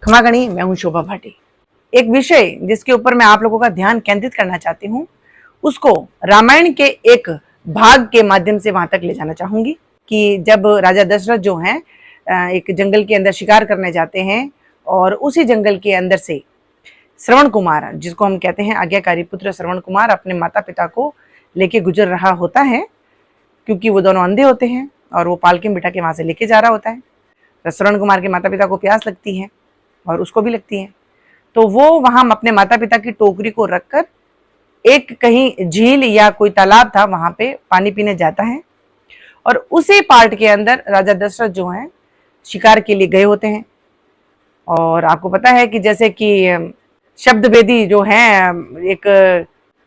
क्षमागणी, मैं हूं शोभा भाटी। एक विषय जिसके ऊपर मैं आप लोगों का ध्यान केंद्रित करना चाहती हूँ, उसको रामायण के एक भाग के माध्यम से वहां तक ले जाना चाहूंगी कि जब राजा दशरथ जो हैं एक जंगल के अंदर शिकार करने जाते हैं और उसी जंगल के अंदर से श्रवण कुमार, जिसको हम कहते हैं आज्ञाकारी पुत्र श्रवण कुमार, अपने माता पिता को लेके गुजर रहा होता है, क्योंकि वो दोनों अंधे होते हैं और वो पालकी बिठा के वहां से लेके जा रहा होता है। तो श्रवण कुमार के माता पिता को प्यास लगती है और उसको भी लगती है, तो वो वहां अपने माता पिता की टोकरी को रखकर एक कहीं झील या कोई तालाब था वहां पे पानी पीने जाता है। और उसी पार्ट के अंदर राजा दशरथ जो हैं शिकार के लिए गए होते हैं। और आपको पता है कि जैसे कि शब्द भेदी जो है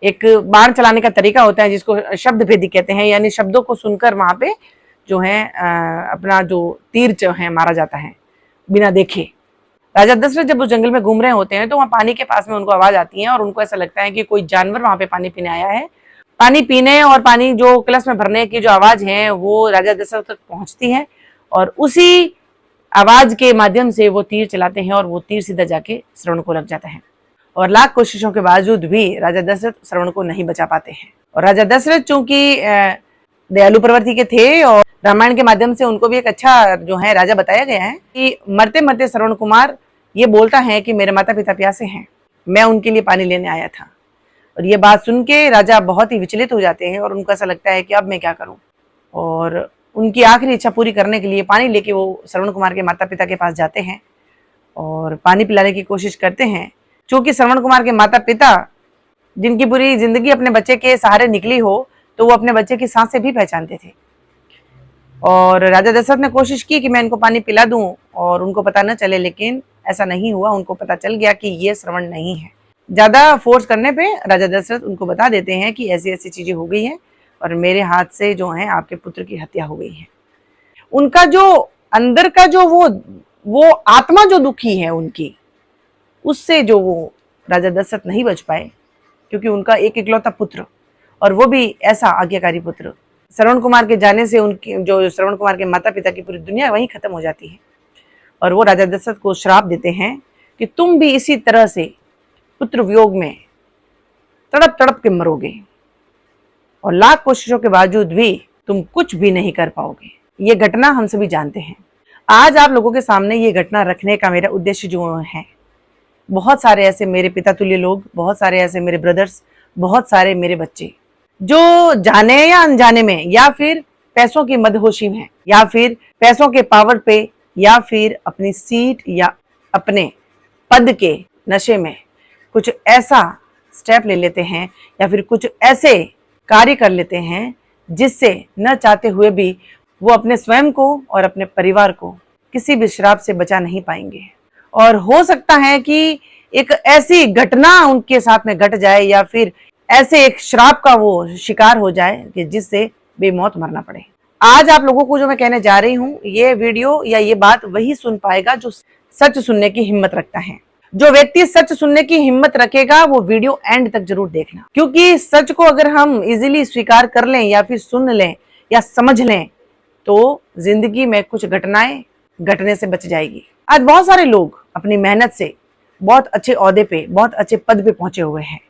एक बाण चलाने का तरीका होता है जिसको शब्द भेदी कहते हैं, यानी शब्दों को सुनकर वहां पे जो है अपना जो तीर जो है मारा जाता है बिना देखे। राजा दशरथ जब उस जंगल में घूम रहे होते हैं तो वहां पानी के पास में उनको आवाज आती है और उनको ऐसा लगता है कि कोई जानवर वहां पे पानी पीने आया है। पानी पीने और पानी जो कलश में भरने की जो आवाज है वो राजा दशरथ तक पहुंचती है और उसी आवाज के माध्यम से वो तीर चलाते हैं और वो तीर सीधा जाके श्रवण को लग जाता है। और लाख कोशिशों के बावजूद भी राजा दशरथ श्रवण को नहीं बचा पाते हैं। और राजा दशरथ चूंकि दयालु प्रवृत्ति के थे और रामायण के माध्यम से उनको भी एक अच्छा जो है राजा बताया गया है कि मरते मरते श्रवण कुमार ये बोलता है कि मेरे माता पिता प्यासे हैं, मैं उनके लिए पानी लेने आया था। और ये बात सुन के राजा बहुत ही विचलित हो जाते हैं और उनको ऐसा लगता है कि अब मैं क्या करूं। और उनकी आखिरी इच्छा पूरी करने के लिए पानी लेके वो श्रवण कुमार के माता पिता के पास जाते हैं और पानी पिलाने की कोशिश करते हैं। चूंकि श्रवण कुमार के माता पिता जिनकी पूरी जिंदगी अपने बच्चे के सहारे निकली हो, तो वो अपने बच्चे की सांसें भी पहचानते थे। और राजा दशरथ ने कोशिश की कि मैं इनको पानी पिला दूं और उनको पता न चले, लेकिन ऐसा नहीं हुआ। उनको पता चल गया कि ये श्रवण नहीं है। ज्यादा फोर्स करने पे राजा दशरथ उनको बता देते हैं कि ऐसी ऐसी चीजें हो गई हैं और मेरे हाथ से जो है आपके पुत्र की हत्या हो गई है। उनका जो अंदर का जो वो आत्मा जो दुखी है उनकी, उससे जो वो राजा दशरथ नहीं बच पाए, क्योंकि उनका एक इकलौता पुत्र और वो भी ऐसा आज्ञाकारी पुत्र। श्रवण कुमार के जाने से उनकी जो श्रवण कुमार के माता पिता की पूरी दुनिया वहीं खत्म हो जाती है। और वो राजा दशरथ को श्राप देते हैं कि तुम भी इसी तरह से पुत्र वियोग में तड़प तड़प के मरोगे और लाख कोशिशों के बावजूद भी तुम कुछ भी नहीं कर पाओगे। ये घटना हम सभी जानते हैं। आज आप लोगों के सामने ये घटना रखने का मेरा उद्देश्य जो है, बहुत सारे ऐसे मेरे पिता तुल्य लोग, बहुत सारे ऐसे मेरे ब्रदर्स, बहुत सारे मेरे बच्चे जो जाने या अनजाने में या फिर पैसों की मदहोशी में या फिर पैसों के पावर पे या फिर अपनी सीट या अपने पद के नशे में कुछ ऐसा स्टेप ले लेते हैं या फिर कुछ ऐसे कार्य कर लेते हैं जिससे न चाहते हुए भी वो अपने स्वयं को और अपने परिवार को किसी भी श्राप से बचा नहीं पाएंगे। और हो सकता है कि एक ऐसी घटना उनके साथ में घट जाए या फिर ऐसे एक श्राप का वो शिकार हो जाए कि जिससे बेमौत मरना पड़े। आज आप लोगों को जो मैं कहने जा रही हूँ, ये वीडियो या ये बात वही सुन पाएगा जो सच सुनने की हिम्मत रखता है। जो व्यक्ति सच सुनने की हिम्मत रखेगा वो वीडियो एंड तक जरूर देखना, क्योंकि सच को अगर हम इजीली स्वीकार कर लें या फिर सुन लें या समझ लें तो जिंदगी में कुछ घटनाएं घटने से बच जाएगी। आज बहुत सारे लोग अपनी मेहनत से बहुत अच्छे ओहदे पे, बहुत अच्छे पद पे पहुंचे हुए हैं।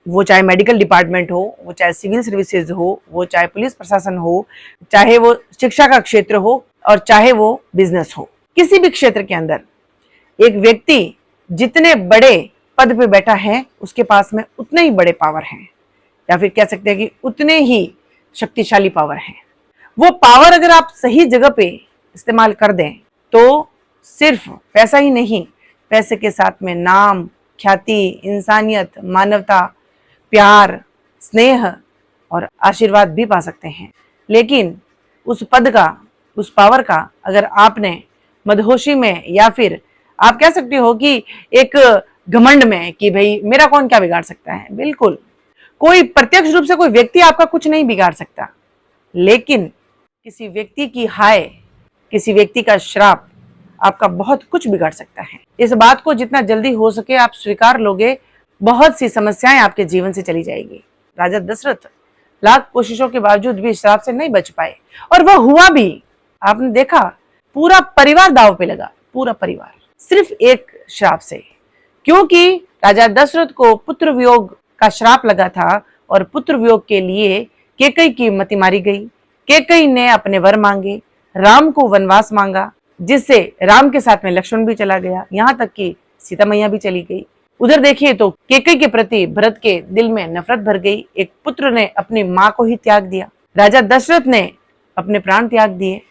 वो चाहे मेडिकल डिपार्टमेंट हो, वो चाहे सिविल सर्विसेज हो, वो चाहे पुलिस प्रशासन हो, चाहे वो शिक्षा का क्षेत्र हो और चाहे वो बिजनेस हो। किसी भी क्षेत्र के अंदर एक व्यक्ति जितने बड़े पद पे बैठा है उसके पास में उतने ही बड़े पावर हैं, या फिर कह सकते हैं कि उतने ही शक्तिशाली पावर हैं। वो पावर अगर आप सही जगह पे इस्तेमाल कर दें तो सिर्फ पैसा ही नहीं, पैसे के साथ में नाम, ख्याति, इंसानियत, मानवता, प्यार, स्नेह और आशीर्वाद भी पा सकते हैं। लेकिन उस पद का, उस पावर का अगर आपने मदहोशी में या फिर आप कह सकते हो कि एक घमंड में कि भाई मेरा कौन क्या बिगाड़ सकता है, बिल्कुल कोई प्रत्यक्ष रूप से कोई व्यक्ति आपका कुछ नहीं बिगाड़ सकता, लेकिन किसी व्यक्ति की हाय, किसी व्यक्ति का श्राप आपका बहुत कुछ बिगाड़ सकता है। इस बात को जितना जल्दी हो सके आप स्वीकार लोगे, बहुत सी समस्याएं आपके जीवन से चली जाएगी। राजा दशरथ लाख कोशिशों के बावजूद भी श्राप से नहीं बच पाए और वह हुआ भी। आपने देखा पूरा परिवार दांव पे लगा, पूरा परिवार। सिर्फ एक श्राप से, क्योंकि राजा दशरथ को पुत्र वियोग का श्राप लगा था और पुत्र वियोग के लिए कैकेयी की मति मारी गई। कैकेयी ने अपने वर मांगे, राम को वनवास मांगा, जिससे राम के साथ में लक्ष्मण भी चला गया, यहाँ तक कि सीता मैया भी चली गई। उधर देखिए तो कैकेयी के प्रति भरत के दिल में नफरत भर गई। एक पुत्र ने अपनी माँ को ही त्याग दिया, राजा दशरथ ने अपने प्राण त्याग दिए,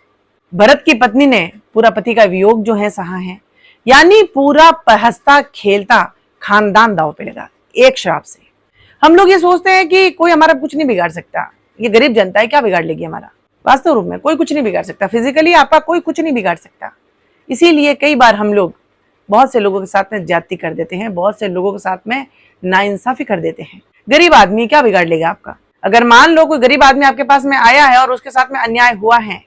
भरत की पत्नी ने पूरा पति का वियोग जो है सहा है, यानी पूरा हंसता खेलता खानदान दांव पे लगा एक श्राप से। हम लोग ये सोचते हैं कि कोई हमारा कुछ नहीं बिगाड़ सकता, ये गरीब जनता है, क्या बिगाड़ लेगी हमारा। वास्तव रूप में कोई कुछ नहीं बिगाड़ सकता, फिजिकली आपका कोई कुछ नहीं बिगाड़ सकता। इसीलिए कई बार हम लोग बहुत से लोगों के साथ में ज्यादती कर देते हैं, बहुत से लोगों के साथ में नाइंसाफी कर देते हैं। गरीब आदमी क्या बिगाड़ लेगा आपका। अगर मान लो कोई गरीब आदमी आपके पास में आया है और उसके साथ में अन्याय हुआ है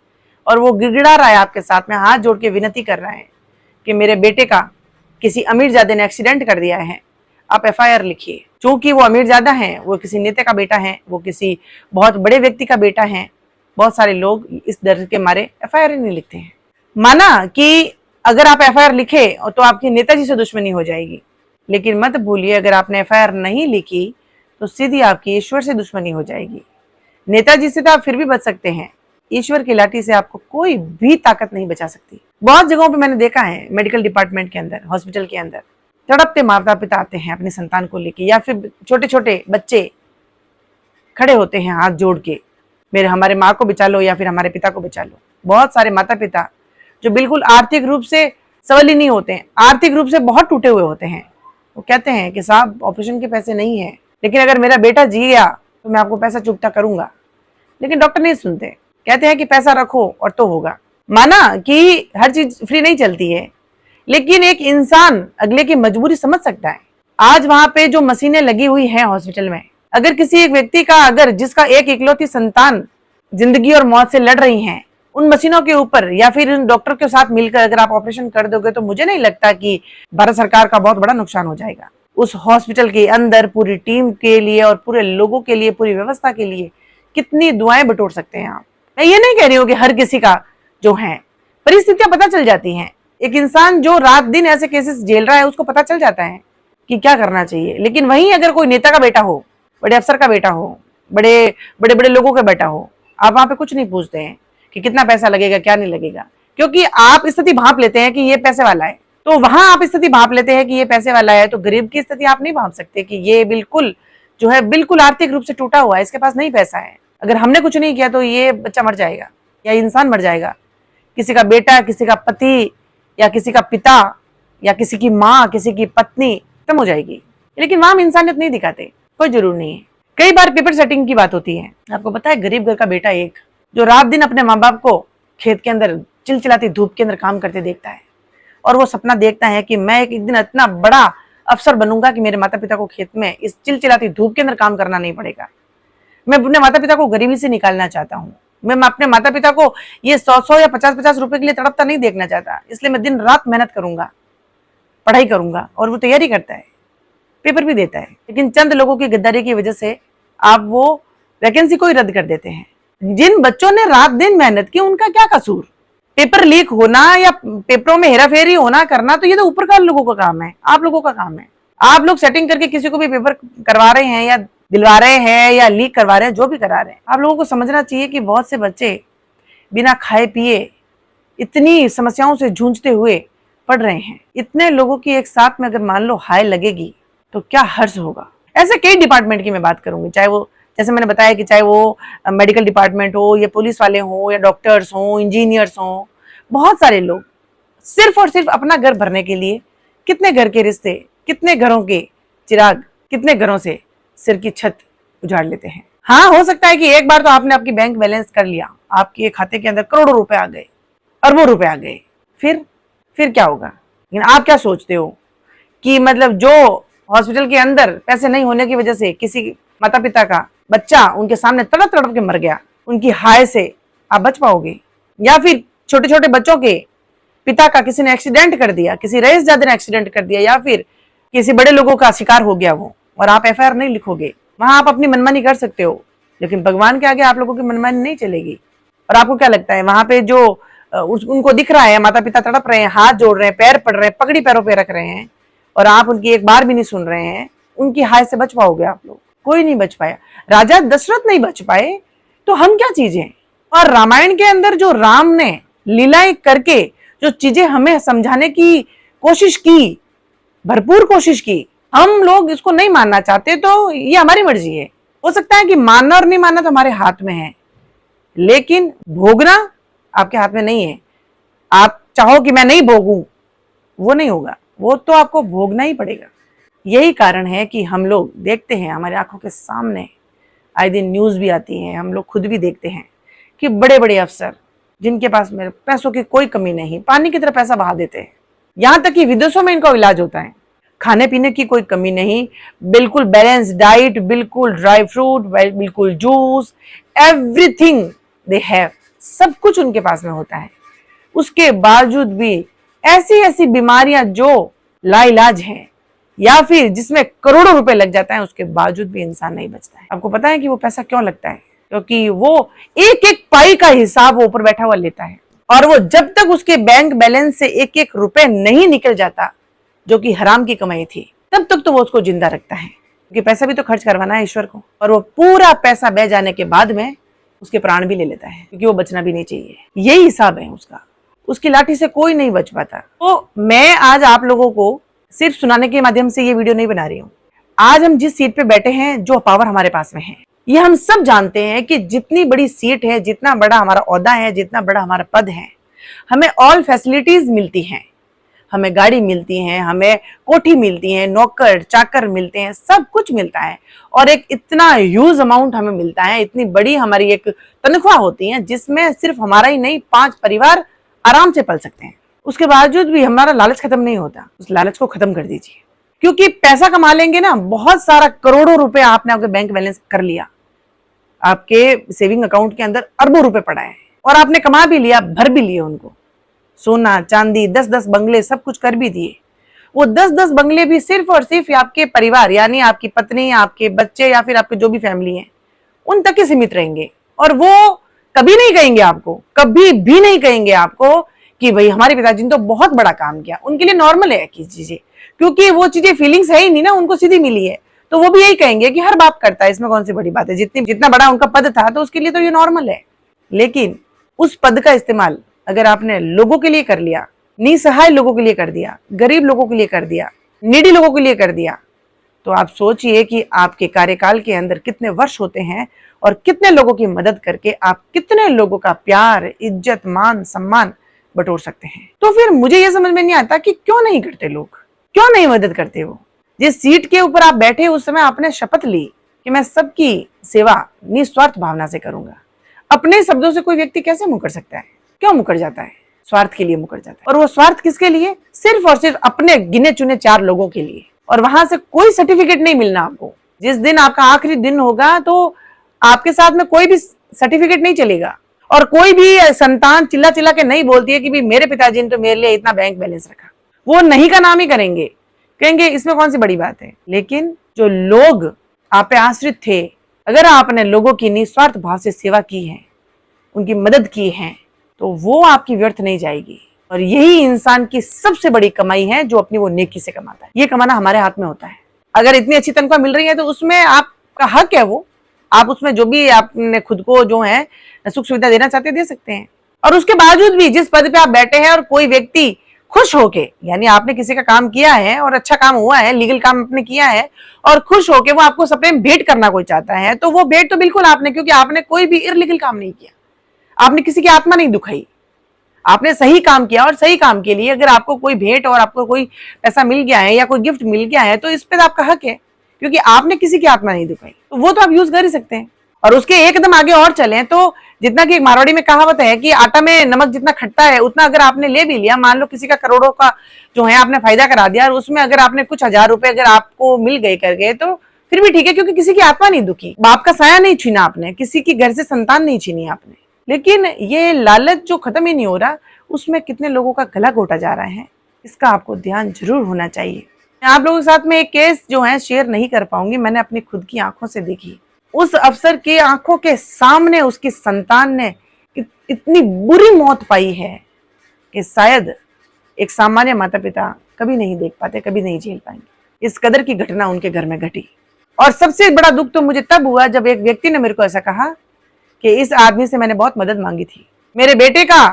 और वो गिड़गिड़ा रहा है आपके साथ में, हाथ जोड़ के विनती कर रहा है कि मेरे बेटे का किसी अमीरजादे ने एक्सीडेंट कर दिया है, आप FIR लिखिए। चूंकि वो अमीरजादा है, वो किसी नेता का बेटा है, वो किसी बहुत बड़े व्यक्ति का बेटा है, बहुत सारे लोग इस डर के मारे FIR नहीं लिखते हैं। माना कि अगर आप FIR लिखे तो आपकी नेताजी से दुश्मनी हो जाएगी, लेकिन मत भूलिए अगर आपने FIR नहीं लिखी तो सीधी आपकी ईश्वर से दुश्मनी हो जाएगी। नेताजी से तो आप फिर भी बच सकते हैं, ईश्वर की लाठी से आपको कोई भी ताकत नहीं बचा सकती। बहुत जगहों पे मैंने देखा है, मेडिकल डिपार्टमेंट के अंदर, हॉस्पिटल के अंदर तड़पते माता पिता आते हैं अपने संतान को लेके, या फिर छोटे छोटे बच्चे खड़े होते हैं हाथ जोड़ के, हमारे माँ को बचा लो या फिर हमारे पिता को बचा लो। बहुत सारे माता पिता जो बिल्कुल आर्थिक रूप से सबल ही नहीं होते हैं, आर्थिक रूप से बहुत टूटे हुए होते हैं, वो कहते हैं कि साहब ऑपरेशन के पैसे नहीं है, लेकिन अगर मेरा बेटा जी गया तो मैं आपको पैसा चुकता करूंगा। लेकिन डॉक्टर नहीं सुनते, कहते हैं कि पैसा रखो और तो होगा। माना कि हर चीज फ्री नहीं चलती है, लेकिन एक इंसान अगले की मजबूरी समझ सकता है। आज वहां पे जो मशीनें लगी हुई हैं हॉस्पिटल में, अगर किसी एक व्यक्ति का, अगर जिसका एक इकलौती संतान जिंदगी और मौत से लड़ रही हैं, उन मशीनों के ऊपर या फिर उन डॉक्टर के साथ मिलकर अगर आप ऑपरेशन कर दोगे तो मुझे नहीं लगता कि भारत सरकार का बहुत बड़ा नुकसान हो जाएगा। उस हॉस्पिटल के अंदर पूरी टीम के लिए और पूरे लोगों के लिए, पूरी व्यवस्था के लिए कितनी दुआएं बटोर सकते हैं आप। मैं ये नहीं कह रही हूँ कि हर किसी का जो है परिस्थितियां पता चल जाती हैं। एक इंसान जो रात दिन ऐसे केसेस झेल रहा है उसको पता चल जाता है कि क्या करना चाहिए। लेकिन वहीं अगर कोई नेता का बेटा हो, बड़े अफसर का बेटा हो, बड़े बड़े बड़े लोगों का बेटा हो, आप वहां पे कुछ नहीं पूछते हैं कि कितना पैसा लगेगा, क्या नहीं लगेगा, क्योंकि आप स्थिति भांप लेते हैं कि ये पैसे वाला है। तो वहां आप स्थिति भांप लेते हैं कि ये पैसे वाला है, तो गरीब की स्थिति आप नहीं भांप सकते कि ये बिल्कुल जो है बिल्कुल आर्थिक रूप से टूटा हुआ है, इसके पास नहीं पैसा है। अगर हमने कुछ नहीं किया तो ये बच्चा मर जाएगा या इंसान मर जाएगा, किसी का बेटा, किसी का पति या किसी का पिता या किसी की माँ, किसी की पत्नी खत्म हो जाएगी। लेकिन वहां हम इंसानियत नहीं दिखाते, कोई जरूर नहीं है। कई बार पेपर सेटिंग की बात होती है। आपको पता है गरीब घर का बेटा एक जो रात दिन अपने माँ बाप को खेत के अंदर चिलचिलाती धूप के अंदर काम करते देखता है और वो सपना देखता है कि मैं एक दिन इतना बड़ा अफसर बनूंगा कि मेरे माता पिता को खेत में इस चिलचिलाती धूप के अंदर काम करना नहीं पड़ेगा। मैं अपने माता पिता को गरीबी से निकालना चाहता हूँ। मैं अपने माता पिता को ये 100 या 50 रुपए के लिए तड़पता नहीं देखना चाहता, इसलिए मैं दिन रात मेहनत करूंगा, पढ़ाई करूंगा। और वो तैयारी करता है, पेपर भी देता है, लेकिन चंद लोगों की गद्दारी की वजह से आप वो वैकेंसी को ही रद्द कर देते हैं। जिन बच्चों ने रात दिन मेहनत की उनका क्या कसूर। पेपर लीक होना या पेपरों में हेराफेरी होना करना तो ये तो ऊपर का लोगों का काम है, आप लोगों का काम है। आप लोग सेटिंग करके किसी को भी पेपर करवा रहे हैं या दिलवा रहे हैं या लीक करवा रहे हैं, जो भी करा रहे हैं, आप लोगों को समझना चाहिए कि बहुत से बच्चे बिना खाए पिए इतनी समस्याओं से जूझते हुए पढ़ रहे हैं। इतने लोगों की एक साथ में अगर मान लो हाय लगेगी तो क्या हर्ष होगा। ऐसे कई डिपार्टमेंट की मैं बात करूंगी, चाहे वो जैसे मैंने बताया कि चाहे वो मेडिकल डिपार्टमेंट हो या पुलिस वाले हो या डॉक्टर्स हो, इंजीनियर्स हो, बहुत सारे लोग सिर्फ और सिर्फ अपना घर भरने के लिए कितने घर के रिश्ते, कितने घरों के चिराग, कितने घरों से सिर की छत उजाड़ लेते हैं। हाँ, हो सकता है कि एक बार तो आपने आपकी बैंक बैलेंस कर लिया, आपके खाते के अंदर करोड़ों रुपए आ गए, अरबों रुपए आ गए, फिर क्या होगा। लेकिन आप क्या सोचते हो कि मतलब जो हॉस्पिटल के अंदर पैसे नहीं होने की वजह से किसी माता पिता का बच्चा उनके सामने तड़प तड़प के मर गया, उनकी हाय से आप बच पाओगे? या फिर छोटे छोटे बच्चों के पिता का किसी ने एक्सीडेंट कर दिया, किसी रईसजादे ने एक्सीडेंट कर दिया, या फिर किसी बड़े लोगों का शिकार हो गया वो, और आप FIR नहीं लिखोगे। वहां आप अपनी मनमानी कर सकते हो, लेकिन भगवान के आगे आप लोगों की मनमानी नहीं चलेगी। और आपको क्या लगता है वहां पे जो उनको दिख रहा है माता पिता तड़प रहे हैं, हाथ जोड़ रहे हैं, पैर पड़ रहे हैं, पगड़ी पैरों पे रख रहे हैं, और आप उनकी एक बार भी नहीं सुन रहे हैं, उनकी हाय से बच पाओगे आप लोग? कोई नहीं बच पाया। राजा दशरथ नहीं बच पाए तो हम क्या चीजें। और रामायण के अंदर जो राम ने लीलाएं करके जो चीजें हमें समझाने की कोशिश की, भरपूर कोशिश की, हम लोग इसको नहीं मानना चाहते तो ये हमारी मर्जी है। हो सकता है कि मानना और नहीं मानना तो हमारे हाथ में है, लेकिन भोगना आपके हाथ में नहीं है। आप चाहो कि मैं नहीं भोगूं, वो नहीं होगा, वो तो आपको भोगना ही पड़ेगा। यही कारण है कि हम लोग देखते हैं, हमारे आंखों के सामने आए दिन न्यूज भी आती है, हम लोग खुद भी देखते हैं कि बड़े बड़े अफसर जिनके पास मेरे पैसों की कोई कमी नहीं, पानी की तरह पैसा बहा देते हैं। यहां तक कि विदेशों में इनका इलाज होता है, खाने पीने की कोई कमी नहीं, बिल्कुल बैलेंस डाइट, बिल्कुल ड्राई फ्रूट, बिल्कुल जूस, एवरीथिंग दे हैव, सब कुछ उनके पास में होता है। उसके बावजूद भी ऐसी ऐसी बीमारियां जो लाइलाज हैं या फिर जिसमें करोड़ों रुपए लग जाता है, उसके बावजूद भी इंसान नहीं बचता है। आपको पता है कि वो पैसा क्यों लगता है? क्योंकि वो एक एक पाई का हिसाब वो ऊपर बैठा हुआ लेता है, और वो जब तक उसके बैंक बैलेंस से एक एक रुपए नहीं निकल जाता जो कि हराम की कमाई थी, तब तक तो वो उसको जिंदा रखता है, क्योंकि पैसा भी तो खर्च करवाना है ईश्वर को। और वो पूरा पैसा बह जाने के बाद में उसके प्राण भी ले लेता है, क्योंकि वो बचना भी नहीं चाहिए। यही हिसाब है उसका, उसकी लाठी से कोई नहीं बच पाता। तो मैं आज आप लोगों को सिर्फ सुनाने के माध्यम से ये वीडियो नहीं बना रही हूँ। आज हम जिस सीट पे बैठे हैं, जो पावर हमारे पास में है, ये हम सब जानते हैं कि जितनी बड़ी सीट है, जितना बड़ा हमारा ओहदा है, जितना बड़ा हमारा पद है, हमें ऑल फैसिलिटीज मिलती हैं। हमें गाड़ी मिलती है, हमें कोठी मिलती है, नौकर चाकर मिलते हैं, सब कुछ मिलता है, और एक इतना ह्यूज अमाउंट हमें मिलता है, इतनी बड़ी हमारी एक तनख्वाह होती है जिसमें सिर्फ हमारा ही नहीं 5 परिवार आराम से पल सकते हैं। उसके बावजूद भी हमारा लालच खत्म नहीं होता। उस लालच को खत्म कर दीजिए, क्योंकि पैसा कमा लेंगे ना, बहुत सारा करोड़ों रुपए आपने आपके बैंक बैलेंस कर लिया, आपके सेविंग अकाउंट के अंदर अरबों रुपए पड़ा है, और आपने कमा भी लिया, भर भी लिए उनको, सोना चांदी 10-10 बंगले सब कुछ कर भी दिए। वो 10-10 बंगले भी सिर्फ और सिर्फ आपके परिवार, यानी आपकी पत्नी, आपके बच्चे या फिर आपके जो भी फैमिली है, उन तक ही सीमित रहेंगे। और वो कभी नहीं कहेंगे आपको, कभी भी नहीं कहेंगे आपको कि भाई हमारे पिताजी ने तो बहुत बड़ा काम किया। उनके लिए नॉर्मल है कि चीजें, क्योंकि वो चीजें फीलिंग्स है ही नहीं ना, उनको सीधी मिली है, तो वो भी यही कहेंगे कि हर बाप करता है, इसमें कौन सी बड़ी बात है। जितना बड़ा उनका पद था तो उसके लिए तो ये नॉर्मल है। लेकिन उस पद का इस्तेमाल अगर आपने लोगों के लिए कर लिया, निसहाय लोगों के लिए कर दिया, गरीब लोगों के लिए कर दिया, नीडी लोगों के लिए कर दिया, तो आप सोचिए कि आपके कार्यकाल के अंदर कितने वर्ष होते हैं, और कितने लोगों की मदद करके आप कितने लोगों का प्यार, इज्जत, मान, सम्मान बटोर सकते हैं। तो फिर मुझे यह समझ में नहीं आता कि क्यों नहीं करते लोग, क्यों नहीं मदद करते हो। जिस सीट के ऊपर आप बैठे उस समय आपने शपथ ली कि मैं सबकी सेवा निस्वार्थ भावना से करूंगा। अपने शब्दों से कोई व्यक्ति कैसे मुकर सकता है? क्यों मुकर जाता है? स्वार्थ के लिए मुकर जाता है। और वो स्वार्थ किसके लिए? सिर्फ और सिर्फ अपने गिने चुने 4 लोगों के लिए। और वहां से कोई सर्टिफिकेट नहीं मिलना आपको। जिस दिन आपका आखिरी दिन होगा तो आपके साथ में कोई भी सर्टिफिकेट नहीं चलेगा, और कोई भी संतान चिल्ला चिल्ला के नहीं बोलती है कि भी मेरे पिताजी ने तो मेरे लिए इतना बैंक बैलेंस रखा। वो नहीं का नाम ही करेंगे, कहेंगे इसमें कौन सी बड़ी बात है। लेकिन जो लोग आप पे आश्रित थे, अगर आपने लोगों की निस्वार्थ भाव से सेवा की है, उनकी मदद की है, तो वो आपकी व्यर्थ नहीं जाएगी। और यही इंसान की सबसे बड़ी कमाई है, जो अपनी वो नेकी से कमाता है। ये कमाना हमारे हाथ में होता है। अगर इतनी अच्छी तनख्वाह मिल रही है तो उसमें आपका हक है, वो आप उसमें जो भी आपने खुद को जो है सुख सुविधा देना चाहते दे सकते हैं। और उसके बावजूद भी जिस पद पे आप बैठे हैं और कोई व्यक्ति खुश होके, यानी आपने किसी का काम किया है और अच्छा काम हुआ है, लीगल काम आपने किया है और खुश होके वो आपको सप्रेम भेंट करना कोई चाहता है, तो वो भेंट तो बिल्कुल आपने, क्योंकि आपने कोई भी इरलीगल काम नहीं किया, आपने किसी की आत्मा नहीं दुखाई, आपने सही काम किया। और सही काम के लिए अगर आपको कोई भेंट और आपको कोई पैसा मिल गया है या कोई गिफ्ट मिल गया है, तो इस पे आपका हक है, क्योंकि आपने किसी की आत्मा नहीं दुखाई, तो वो तो आप यूज कर ही सकते हैं। और उसके एकदम आगे और चलें तो जितना कि एक मारवाड़ी में कहावत है कि आटा में नमक जितना खट्टा है, उतना अगर आपने ले भी लिया, मान लो किसी का करोड़ों का जो है आपने फायदा करा दिया, और उसमें अगर आपने कुछ 1000 रुपए अगर आपको मिल गए कर गए, तो फिर भी ठीक है, क्योंकि किसी की आत्मा नहीं दुखी, बाप का साया नहीं छीना आपने, किसी की घर से संतान नहीं छीनी आपने। लेकिन ये लालच जो खत्म ही नहीं हो रहा, उसमें कितने लोगों का गला घोटा जा रहा है, इसका आपको ध्यान जरूर होना चाहिए। मैं आप लोगों के साथ में एक केस जो है शेयर नहीं कर पाऊंगी, मैंने अपनी खुद की आंखों से देखी। उस अफसर के आंखों के सामने उसकी संतान ने इतनी बुरी मौत पाई है कि शायद एक सामान्य माता पिता कभी नहीं देख पाते, कभी नहीं झेल पाएंगे। इस कदर की घटना उनके घर में घटी। और सबसे बड़ा दुख तो मुझे तब हुआ जब एक व्यक्ति ने मेरे को ऐसा कहा कि इस आदमी से मैंने बहुत मदद मांगी थी, मेरे बेटे का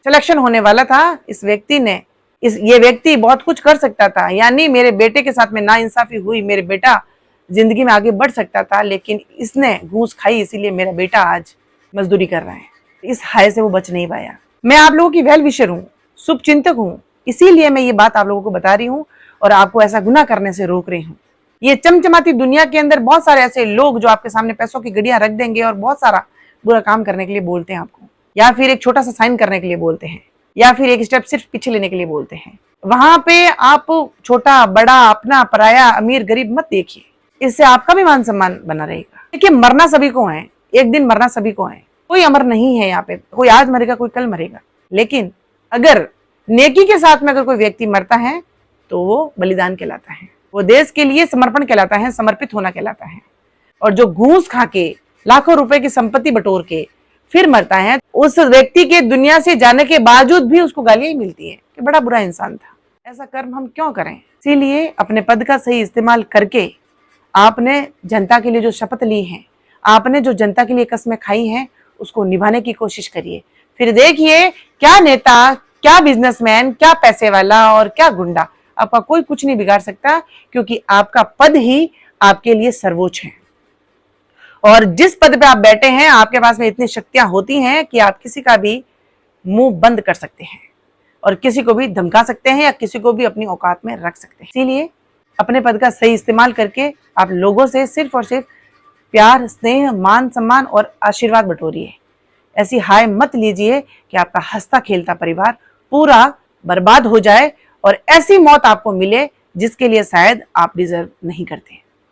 सिलेक्शन होने वाला था, इस व्यक्ति ने ये व्यक्ति बहुत कुछ कर सकता था, यानी मेरे बेटे के साथ में नाइंसाफी हुई, मेरे बेटा जिंदगी में आगे बढ़ सकता था, लेकिन इसने घूस खाई, इसीलिए मेरा बेटा आज मजदूरी कर रहा है। इस हाय से वो बच नहीं पाया। मैं आप लोगों की वेल विशर हूँ, शुभ चिंतक हूँ, इसीलिए मैं ये बात आप लोगों को बता रही हूँ और आपको ऐसा गुनाह करने से रोक रही हूँ। ये चमचमाती दुनिया के अंदर बहुत सारे ऐसे लोग जो आपके सामने पैसों की गड़ियां रख देंगे और बहुत सारा बुरा काम करने के लिए बोलते हैं आपको, या फिर एक छोटा सा साइन करने के लिए बोलते हैं, या फिर एक स्टेप सिर्फ पीछे लेने के लिए बोलते हैं। वहां पे आप छोटा बड़ा, अपना पराया, अमीर गरीब मत देखिए, इससे आपका भी मान सम्मान बना रहेगा। देखिए, मरना सभी को है, एक दिन मरना सभी को है, कोई अमर नहीं है यहाँ पे, कोई आज मरेगा कोई कल मरेगा। लेकिन अगर नेकी के साथ में अगर कोई व्यक्ति मरता है तो वो बलिदान कहलाता है, वो देश के लिए समर्पण कहलाता है, समर्पित होना कहलाता है। और जो घूस खा के लाखों रुपए की संपत्ति बटोर के फिर मरता है, उस व्यक्ति के दुनिया से जाने के बावजूद भी उसको गालियां ही मिलती है कि बड़ा बुरा इंसान था। ऐसा कर्म हम क्यों करें? इसीलिए अपने पद का सही इस्तेमाल करके आपने जनता के लिए जो शपथ ली है, आपने जो जनता के लिए कस्में खाई हैं, उसको निभाने की कोशिश करिए। फिर देखिए, क्या नेता, क्या बिजनेसमैन, क्या पैसे वाला और क्या गुंडा, आपका कोई कुछ नहीं बिगाड़ सकता, क्योंकि आपका पद ही आपके लिए सर्वोच्च है। और जिस पद पे आप बैठे हैं, आपके पास में इतनी शक्तियां होती हैं कि आप किसी का भी मुंह बंद कर सकते हैं और किसी को भी धमका सकते हैं या किसी को भी अपनी औकात में रख सकते हैं। इसीलिए अपने पद का सही इस्तेमाल करके आप लोगों से सिर्फ और सिर्फ प्यार, स्नेह, मान सम्मान और आशीर्वाद बटोरिए। ऐसी हाय मत लीजिए कि आपका हंसता खेलता परिवार पूरा बर्बाद हो जाए और ऐसी मौत आपको मिले जिसके लिए शायद आप डिजर्व नहीं करते।